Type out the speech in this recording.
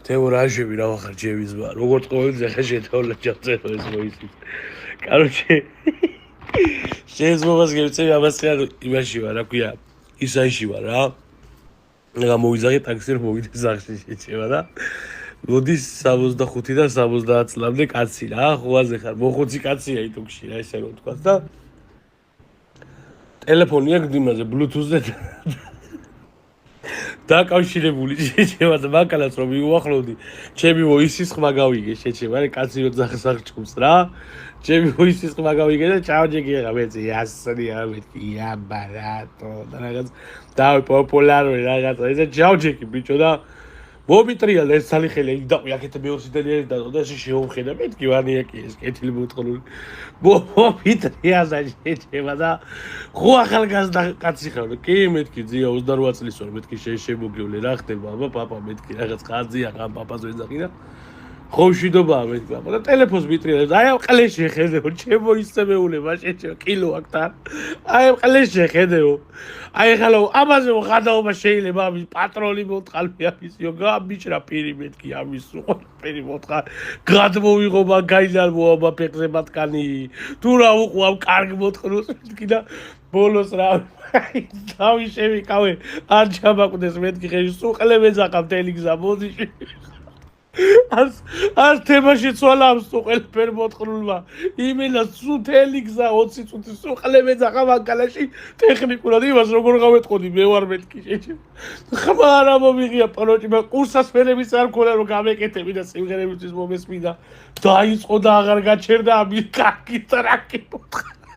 თეორაჟები რა ვახარ ჯევიზმა როგორც ყოველდღე ხა შეთაულა ჯავწერო ეს მოიცით კაროჩე შეზმობას გეცე ამას ხარ იმაში ვარ რა ქვია ისაიში ვარ რა რა მოვიზაღე ტაქსი რომ მოვიდე სახში შეჭება და მოდის 65-დან 70 წლამდე კაცი რა ხვაზე ხარ მოხუცი კაცია იტუქში რა ესე რომ თქვა და ტელეფონი აქვს იმაზე ბლუთუზზე დაკავშირებული შეჭება და მანქანას რომ მიუახლოვდი ჩემი ვოისის ხმა გავიგე შეჭება რა კაცი რომ ძახს აღჭობს რა ჩემი ვოისის ხმა გავიგე და ჩავჯეგი რა მეცი ასწრი რა მეთქი აბარატო და რაღაც დავი პოპულარული რაღაცა ესე ჩავჯეგი ბიჭო და მომიტრიალ ეს სალიხელი იყვი აქეთ მეოსიდელი და ეს შეუმხედა მეთქი ვანიაკი ეს კეთილი მოწყლული მომიტრიალ და შეჭება და ხო ახალგაზრდა კაცი ხარ კი მეთქი ძია 28 წლის ვარ მეთქი შემოგივლე რა ხდება აბა პაპა მეთქი რაღაც ხაზია ხან პაპას ვეძახი და ხო მშვიდობაა მეთქი პაპა და ტელეფონს მიტრიალებს აი ამ ყლეში ხედეო ჩემო ისწებეულება შეჭება კილო აქ თან აი ამ ყლეში ხედეო აი ხალო ამაზე ხადაობა შეიძლება ამის პატრონი მოთხალმე ამის იოგა ბიჭრა პირი მეთქი ამის ყველაფერი მოთხარ გადმოვიღო მაგაიდან მოაბა ფეხზე მათკანი თუ რა უყვავ კარგ მოთხნოს მეთქი და ბოლოს რა დავი შევიკავე არ ჩამაკვდეს მეთქი ხეში სუყლე მეძახა მთელი გზა მოდიში არ თემაში ცვალა ამ სუყელფერ მოთხრულმა იმენა სუთელი გზა 20 წუთი სუყლე მეძახა მანქანაში ტექნიკურად იმას როგორ გავეტყოდი მე ვარ მეთქი შეჭი ხმა რა მომიღია პროჭი მე კურსასფერების არ მქონდა რომ გამეკეთები და სიმღერებისთვის მომესმინდა დაიწყო და აღარ გაჩერდა ამის კარგი ტრაკი მოთხა